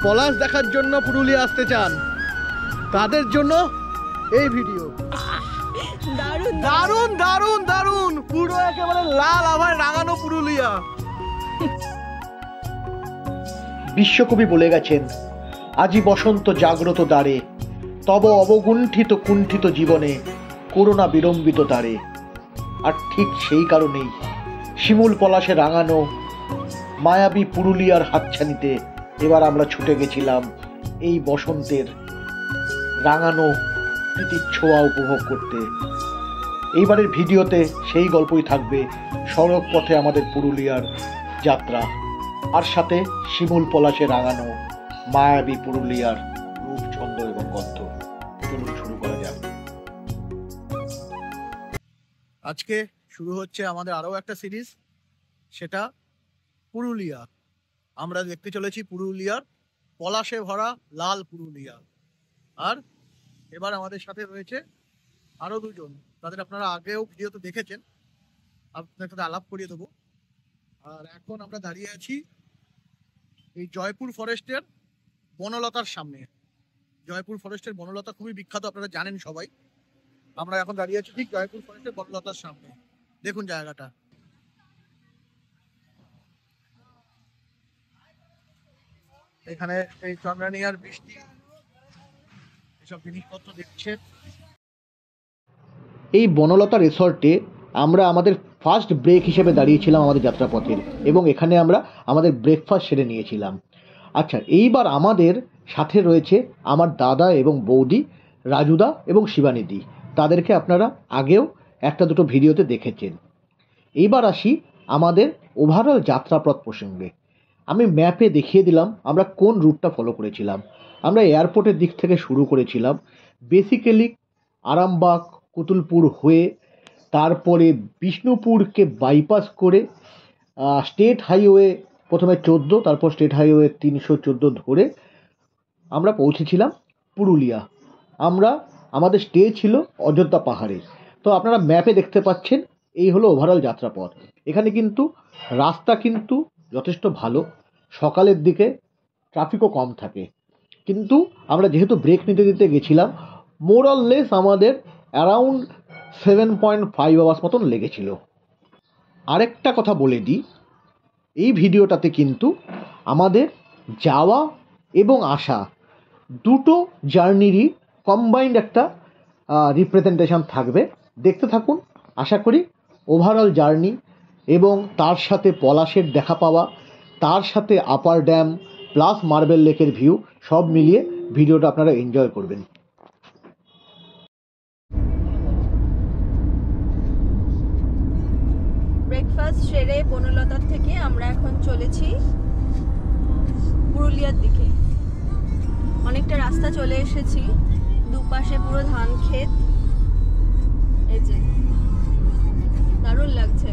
পলাশ দেখার জন্য পুরুলিয়া আসতে চান তাদের জন্য এই ভিডিও। দারুণ দারুণ দারুণ, পুরো একেবারে লাল আভায় রাঙানো পুরুলিয়া। বিশ্বকবি বলে গেছেন, আজি বসন্ত জাগ্রত দ্বারে, তব অবগুণ্ঠিত কুণ্ঠিত জীবনে করোনা বিলম্বিত দ্বারে। আর ঠিক সেই কারণেই শিমুল পলাশে রাঙানো মায়াবী পুরুলিয়ার হাতছানিতে এবার আমরা ছুটে গেছিলাম এই বসন্তের রাঙানো প্রীতির ছোঁয়া উপভোগ করতে। এইবারের ভিডিওতে সেই গল্পই থাকবে, সড়ক পথে আমাদের পুরুলিয়ার যাত্রা, আর সাথে শিমুল পলাশে রাঙানো মায়াবী পুরুলিয়ার রূপ, ছন্দ এবং গন্ধ। চলুন শুরু করা যাক। আজকে শুরু হচ্ছে আমাদের আরও একটা সিরিজ, সেটা পুরুলিয়া। আমরা দেখতে চলেছি পুরুলিয়ার পলাশে ভরা লাল পুরুলিয়া। আর এবার আমাদের সাথে রয়েছে আরও দুজন, তাদের আপনারা আগেও ভিডিওতে দেখেছেন, আপনাদের সাথে আলাপ করিয়ে দেবো। আর এখন আমরা দাঁড়িয়ে আছি এই জয়পুর ফরেস্টের বনলতার সামনে। জয়পুর ফরেস্টের বনলতা খুবই বিখ্যাত, আপনারা জানেন সবাই। আমরা এখন দাঁড়িয়ে আছি ঠিক জয়পুর ফরেস্টের বনলতার সামনে। দেখুন জায়গাটা। এখানে এই চন্দ্রানী আর বৃষ্টি এসব জিনিসপত্র দেখছে। এই বনলতা রিসর্টে আমরা আমাদের ফার্স্ট ব্রেক হিসেবে দাঁড়িয়েছিলাম আমাদের যাত্রাপথের, এবং এখানে আমরা আমাদের ব্রেকফাস্ট সেরে নিয়েছিলাম। আচ্ছা, এইবার আমাদের সাথে রয়েছে আমার দাদা এবং বৌদি, রাজুদা এবং শিবানীদি। তাদেরকে আপনারা আগেও একটা দুটো ভিডিওতে দেখেছেন। এইবার আসি আমাদের ওভারঅল যাত্রাপথ প্রসঙ্গে। আমি ম্যাপে দেখিয়ে দিলাম আমরা কোন রুটটা ফলো করেছিলাম। আমরা এয়ারপোর্টের দিক থেকে শুরু করেছিলাম, বেসিক্যালি আরামবাগ কুতুলপুর হয়ে, তারপরে বিষ্ণুপুরকে বাইপাস করে স্টেট হাইওয়ে প্রথমে 14, তারপর স্টেট হাইওয়ে 314 ধরে আমরা পৌঁছেছিলাম পুরুলিয়া। আমাদের স্টে ছিল অযোধ্যা পাহাড়ে। তো আপনারা ম্যাপে দেখতে পাচ্ছেন এই হলো ওভারঅল যাত্রাপথ। এখানে কিন্তু রাস্তা কিন্তু যথেষ্ট ভালো, সকালের দিকে ট্রাফিকও কম থাকে। কিন্তু আমরা যেহেতু ব্রেক নিতে নিতে গেছিলাম, মোর অর লেস আমাদের অ্যারাউন্ড 7.5 আওয়ার্স মতন লেগেছিল। আরেকটা কথা বলে দিই, এই ভিডিওটাতে কিন্তু আমাদের যাওয়া এবং আসা দুটো জার্নিরই কম্বাইন্ড একটা রিপ্রেজেন্টেশন থাকবে। দেখতে থাকুন। আশা করি ওভারঅল জার্নি এবং তার সাথে পলাশের দেখা পাওয়া, তার সাথে আপার ড্যাম প্লাস মার্বেল লেকের ভিউ সব মিলিয়ে ভিডিওটা আপনারা এনজয় করবেন। ব্রেকফাস্ট সেরে বনলতার থেকে আমরা এখন চলেছি পুরুলিয়ার দিকে। অনেকটা রাস্তা চলে এসেছি, দুপাশে পুরো ধান ক্ষেত। এই যে দারুণ লাগছে,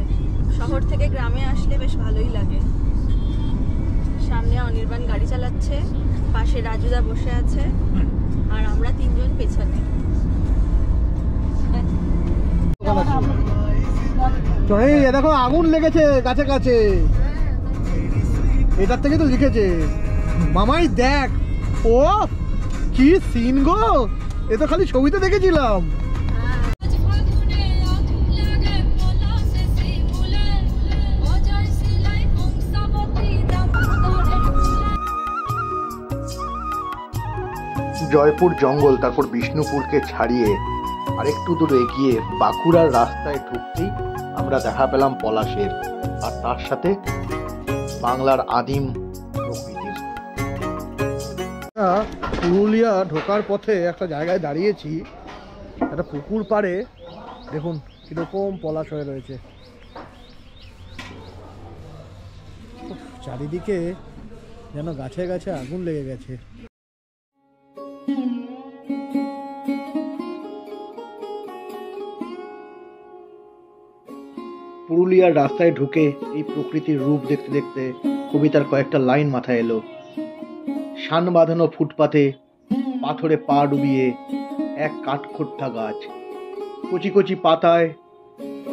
শহর থেকে গ্রামে আসলে বেশ ভালোই লাগে। সামনে অনির্বাণ গাড়ি চালাচ্ছে, পাশে রাজুদা বসে আছে, আর আমরা তিনজন পেছনে। দেখো আগুন লেগেছে কাছে কাছে, এটার থেকে তো লিখেছে মামাই দেখ। ও কি সিন গো, এ তো খালি ছবিতে দেখেছিলাম। জয়পুর জঙ্গল, তারপর বিষ্ণুপুরকে ছাড়িয়ে আরেকটু দূরে এগিয়ে বাঁকুড়ার রাস্তায় ঢুকতেই আমরা দেখা পেলাম পলাশের, আর তার সাথে বাংলার আদিম প্রকৃতির। পুরুলিয়া ঢোকার পথে একটা জায়গায় দাঁড়িয়েছি, একটা পুকুর পাড়ে। দেখুন কিরকম পলাশ হয়ে রয়েছে, চারিদিকে যেন গাছে গাছে আগুন লেগে গেছে। পুরুলিয়ার রাস্তায় ঢুকে এই প্রকৃতির রূপ দেখতে দেখতে কবিতার কয়েকটা লাইন মাথায় এলো। শান বাঁধানো ফুটপাতে পাথরে পা ডুবিয়ে এক কাঠখোট্টা গাছ, কচি কচি পাতায়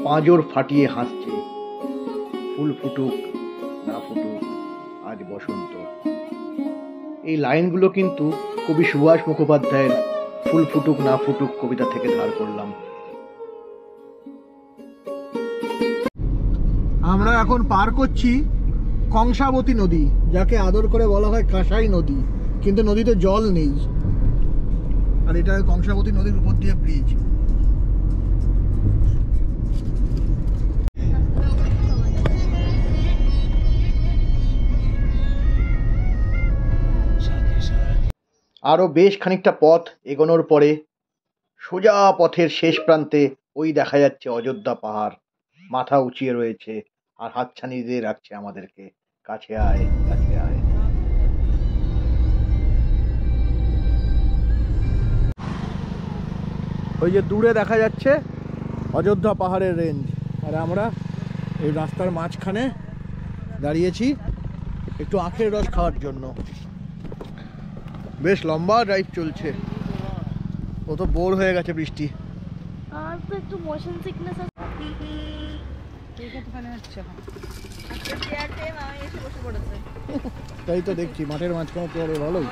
পাঁজর ফাটিয়ে হাসছে। ফুল ফুটুক না ফুটুক আজ বসন্ত। এই লাইনগুলো কিন্তু কবি সুভাষ মুখোপাধ্যায়ের ফুল ফুটুক না ফুটুক কবিতা থেকে ধার করলাম। আমরা এখন পার করছি কংসাবতী নদী, যাকে আদর করে বলা হয় কাঁসাই নদী, কিন্তু নদীতে জল নেই। আর এটা কংসাবতী নদীর উপর দিয়ে ব্রিজ। আরও বেশ খানিকটা পথ এগোনোর পরে সোজা পথের শেষ প্রান্তে ওই দেখা যাচ্ছে অযোধ্যা পাহাড়, মাথা উঁচিয়ে রয়েছে আর হাতছানি দিয়ে রাখছে আমাদেরকে, কাছে আয়, কাছে আয়। ওই যে দূরে দেখা যাচ্ছে অযোধ্যা পাহাড়ের রেঞ্জ, আর আমরা এই রাস্তার মাঝখানে দাঁড়িয়েছি একটু আখের রস খাওয়ার জন্য। বেশ লম্বা ড্রাইভ চলছে, ও তো বোর হয়ে গেছে বৃষ্টি। আর তো একটু মোশন সিকনেস আছে। তাই তো দেখছি মাঠের মাঝখানে চেয়ারে ভালোই।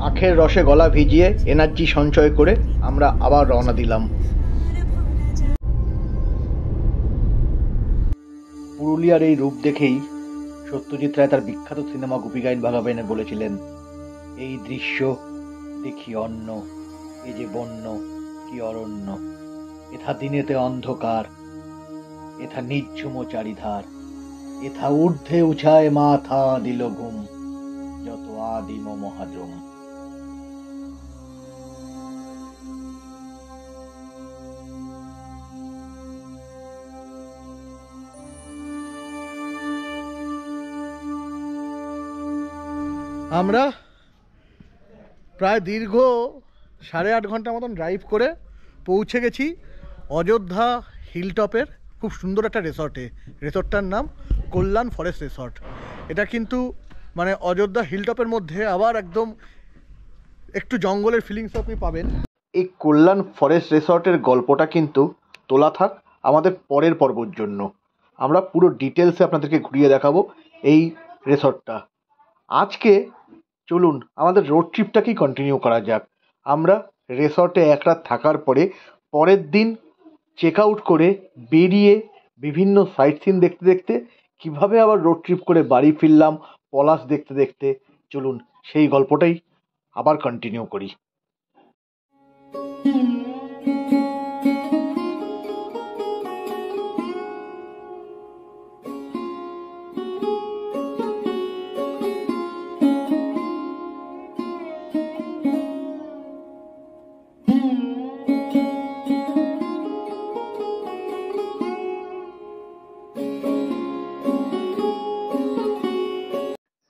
আখের রসে গলা ভিজিয়ে এনার্জি সঞ্চয় করে আমরা আবার রওনা দিলাম। পুরুলিয়ার এই রূপ দেখেই সত্যজিৎ রায় তার বিখ্যাত সিনেমা গোপীগাইন ভাগাবেনে বলেছিলেন, এই দৃশ্য দেখি অন্য, এ যে বন্য কি অরণ্য, এথা দিনেতে অন্ধকার, এথা নিঝুম চারিধার, এথা ঊর্ধ্বে উছায় মাথা দিল ঘুম, যত আদিম মহাদ্রম। আমরা প্রায় দীর্ঘ 8.5 ঘন্টা মতন ড্রাইভ করে পৌঁছে গেছি অযোধ্যা হিলটপের খুব সুন্দর একটা রিসর্টে। রিসর্টটার নাম কল্যাণ ফরেস্ট রিসর্ট। এটা কিন্তু মানে অযোধ্যা হিলটপের মধ্যে আবার একদম একটু জঙ্গলের ফিলিংস আপনি পাবেন। এই কল্যাণ ফরেস্ট রিসর্টের গল্পটা কিন্তু তোলা থাক আমাদের পরের পর্বর জন্য। আমরা পুরো ডিটেলসে আপনাদেরকে ঘুরিয়ে দেখাবো এই রিসর্টটা। আজকে চলুন আমাদের রোড ট্রিপটাকেই কন্টিনিউ করা যাক। আমরা রিসর্টে এক রাত থাকার পরে পরের দিন চেক আউট করে বেরিয়ে বিভিন্ন সাইট সিন দেখতে দেখতে কীভাবে আবার রোড ট্রিপ করে বাড়ি ফিরলাম পলাশ দেখতে দেখতে, চলুন সেই গল্পটাই আবার কন্টিনিউ করি।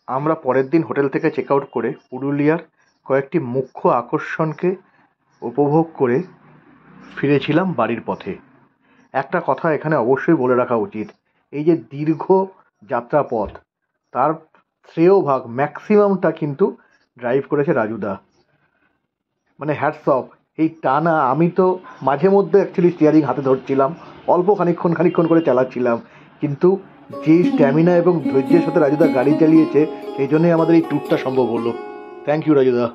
আমরা পরের দিন হোটেল থেকে চেক আউট করে পুরুলিয়ার কয়েকটি মুখ্য আকর্ষণকে উপভোগ করে ফিরেছিলাম বাড়ির পথে। একটা কথা এখানে অবশ্যই বলে রাখা উচিত, এই যে দীর্ঘ যাত্রাপথ তার শ্রেয় ভাগ ম্যাক্সিমামটা কিন্তু ড্রাইভ করেছে রাজুদা। মানে হ্যাটস অফ। এই টানা আমি তো মাঝে মধ্যে অ্যাকচুয়ালি স্টিয়ারিং হাতে ধরছিলাম, অল্প খানিকক্ষণ করে চালাচ্ছিলাম, কিন্তু যে স্ট্যামিনা এবং ধৈর্যের সাথে রাজুদা গাড়ি চালিয়েছে সেই জন্যই আমাদের এই ট্যুরটা সম্ভব হলো। থ্যাংক ইউ রাজুদা।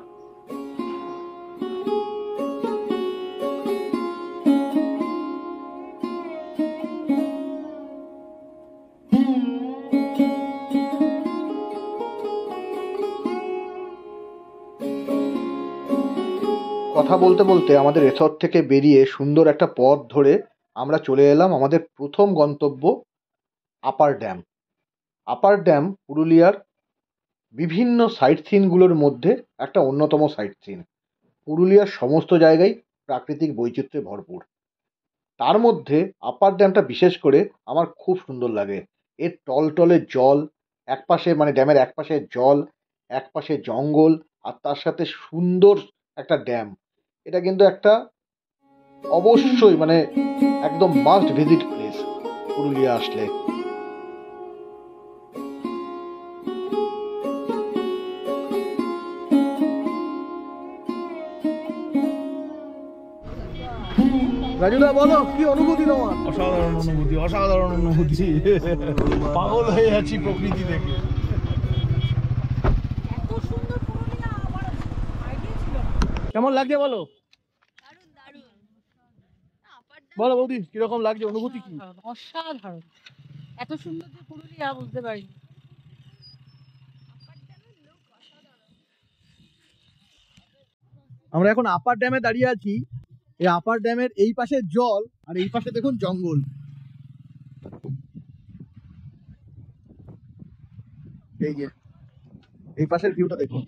কথা বলতে বলতে আমাদের রিসর্ট থেকে বেরিয়ে সুন্দর একটা পথ ধরে আমরা চলে এলাম আমাদের প্রথম গন্তব্য আপার ড্যাম। আপার ড্যাম পুরুলিয়ার বিভিন্ন সাইট সিনগুলোর মধ্যে একটা অন্যতম সাইট সিন। পুরুলিয়ার সমস্ত জায়গায় প্রাকৃতিক বৈচিত্র্যে ভরপুর, তার মধ্যে আপার ড্যামটা বিশেষ করে আমার খুব সুন্দর লাগে। এর টলটলে জল, একপাশে মানে ড্যামের একপাশে জল, একপাশে জঙ্গল, আর তার সাথে সুন্দর একটা ড্যাম। এটা কিন্তু একটা অবশ্যই মানে একদম মাস্ট ভিজিট প্লেস পুরুলিয়া আসলে। রাজুদা বলো কি অনুভূতি তোমার? অসাধারণ অনুভূতি, অসাধারণ অনুভূতি। পাগল হয়ে যাচ্ছি প্রকৃতি দেখে। কেমন লাগছে বলো? দারুণ দারুণ। বলো বৌদি, কিরকম লাগছে, অনুভূতি কি? অসাধারণ, এত সুন্দর যে পুরুলিয়া বুঝতে পারি। আমরা এখন আপার ড্যামে দাঁড়িয়ে আছি। এই আপার ড্যামের এই পাশে জল আর এই পাশে দেখুন জঙ্গল। এই যে এই পাশের ভিউটা দেখুন।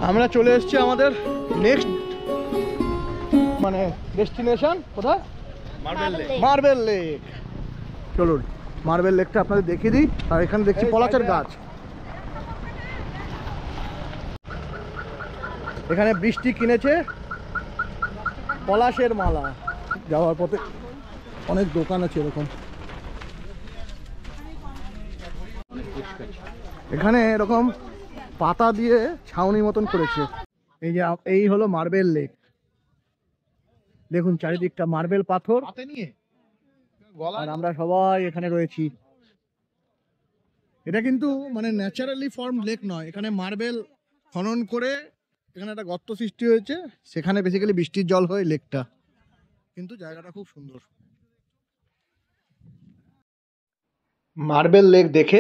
আমরা চলে এসেছি আমাদের নেক্সট মানে ডেস্টিনেশন। কোথায়? Marble lake. চলুন মার্বেল লেকটা আপনাদের দেখিয়ে দিই। আর এখানে দেখছি পলাশের গাছ। এখানে বৃষ্টি কিনেছে পলাশের মালা। যাওয়ার পথে অনেক দোকান আছে এরকম। এখানে এরকম পাতা দিয়ে ছাউনি মতন করেছে। এই যে এই হলো মার্বেল লেক। দেখুন চারিদিকটা মার্বেল পাথর, আর আমরা সবাই এখানে রয়েছি। এটা কিন্তু মানে ন্যাচারালি ফর্ম লেক নয়, এখানে মার্বেল খনন করে এখানে একটা গর্ত সৃষ্টি হয়েছে, সেখানে বেসিক্যালি বৃষ্টির জল হয় লেকটা। কিন্তু জায়গাটা খুব সুন্দর। মার্বেল লেক দেখে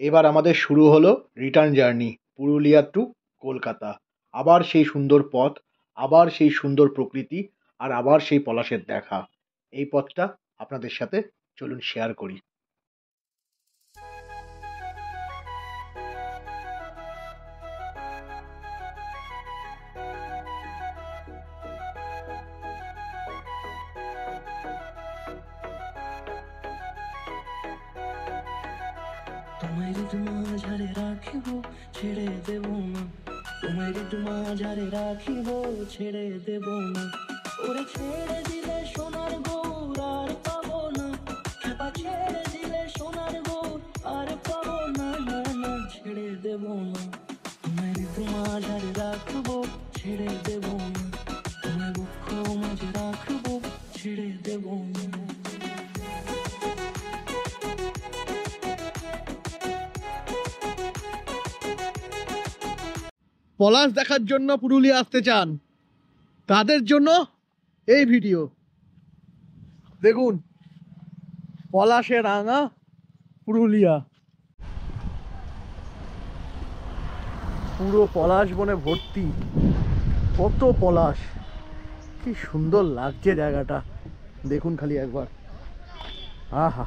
এবার আমাদের শুরু হলো return journey Purulia to Kolkata. আবার সেই সুন্দর পথ, আবার সেই সুন্দর প্রকৃতি, আর আবার সেই পলাশের দেখা। এই পথটা আপনাদের সাথে চলুন শেয়ার করি। তোমার মাঝারে রাখিব ছেড়ে দেব না, তোমার মাঝারে রাখিব ছেড়ে দেব না, ওরে ছেড়ে দিলে সোনার গৌর আর পাবো না, খেপা ছেড়ে দিলে সোনার গৌর আর পাবো না, না না ছেড়ে দেব না, তোমার মাঝারে রাখবো ছেড়ে দেব না, তোমার বুক মাঝে রাখবো ছেড়ে দেব না। পলাশ দেখার জন্য পুরুলিয়া আসতে চান তাদের জন্য এই ভিডিও দেখুন। পলাশে রাঙা পুরুলিয়া, পুরো পলাশ বনে ভর্তি। কত পলাশ, কি সুন্দর লাগছে জায়গাটা, দেখুন খালি একবার। আহা,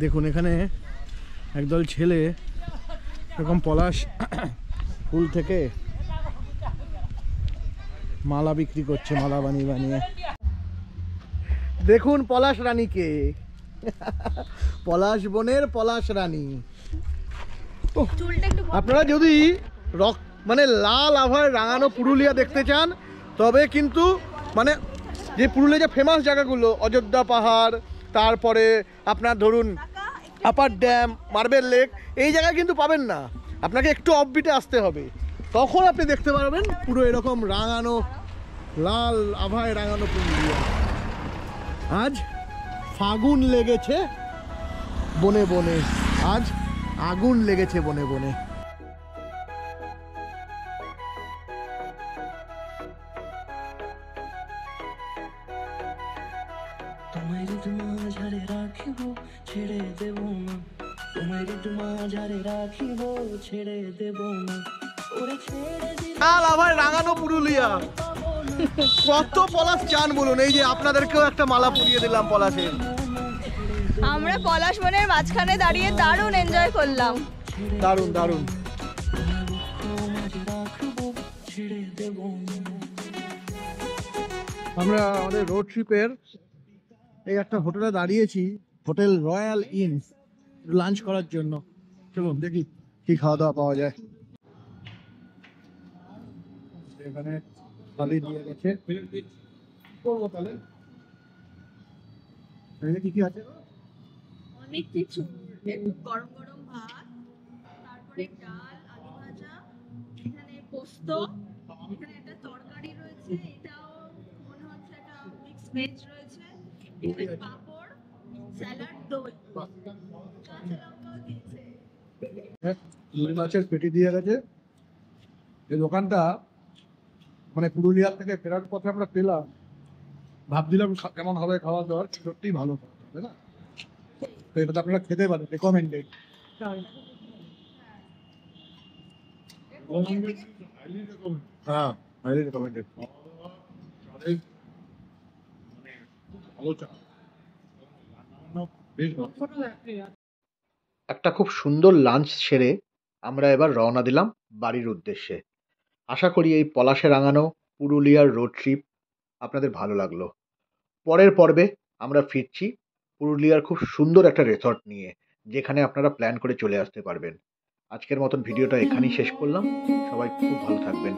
দেখুন এখানে একদল ছেলে এরকম পলাশ ফুল থেকে মালা বিক্রি করছে, মালা বানিয়ে বানিয়ে। দেখুন পলাশ রানীকে, পলাশ বনের পলাশ রানী। চুলটা একটু আপনারা যদি মানে লাল আভায় রাঙানো পুরুলিয়া দেখতে চান, তবে কিন্তু মানে যে পুরুলিয়া যে ফেমাস জায়গাগুলো, অযোধ্যা পাহাড়, তারপরে আপনার ধরুন আপার ড্যাম, মার্বেল লেক, এই জায়গায় কিন্তু পাবেন না। আপনাকে একটু অফবিটে আসতে হবে, তখন আপনি দেখতে পারবেন পুরো এরকম রাঙানো, লাল আভায় রাঙানো পুরুলিয়া। আজ ফাগুন লেগেছে বনে বনে, আজ আগুন লেগেছে বনে বনে। তোমার মাঝারে রাখিব ছেড়ে দেব না, তোমার মাঝারে রাখিব ছেড়ে দেব না, ওরে ছেড়ে দিলে লাল আভায় রাঙানো পুরুলিয়া। কত পলাশ চান বলুন। এই যে আপনাদেরকেও একটা মালা পরিয়ে দিলাম পলাশের। আমরা পলাশ বনের মাঝখানে দাঁড়িয়ে দারুণ এনজয় করলাম। দারুণ দারুণ। ছেড়ে দেব না। আমরা আমাদের রোড ট্রিপের এই একটা হোটেলে দাঁড়িয়েছি, হোটেল রয়্যাল ইন, লাঞ্চ করার জন্য। চলুন দেখি কি খাওয়া দাওয়া পাওয়া যায়। এখানে থালি দিয়ে গেছে, করবো তাহলে। এখানে কি কি আছে? অনেক কিছু, একটু গরম গরম ভাত, তারপরে ডাল, আলু ভাজা, এখানে পোস্ত, এখানে একটা তরকারি রয়েছে, এটাও মনে হচ্ছে একটা মিক্স ভেজ রয়েছে, এখানে পাঁপড়, স্যালাড, দই, কাঁচা লঙ্কাও দিয়েছে। রুই মাছের পেটি দিয়ে গেছে। এই দোকানটা মানে পুরুলিয়া থেকে ফেরার পথে আমরা পেলাম, ভাবছিলাম কেমন হবে খাওয়া দাওয়ার, সত্যিই ভালো তাই না? তো এটা আপনারা খেতে পারেন, রেকমেন্ডেড। হ্যাঁ, হাইলি রেকমেন্ডেড। ভালো চা, বেশ ভালো। একটা খুব সুন্দর লাঞ্চ সেরে আমরা এবার রওনা দিলাম বাড়ির উদ্দেশ্যে। আশা করি এই পলাশে রাঙানো পুরুলিয়ার রোড ট্রিপ আপনাদের ভালো লাগলো। পরের পর্বে আমরা ফিরছি পুরুলিয়ার খুব সুন্দর একটা রিসর্ট নিয়ে, যেখানে আপনারা প্ল্যান করে চলে আসতে পারবেন। আজকের মতন ভিডিওটা এখানেই শেষ করলাম। সবাই খুব ভালো থাকবেন।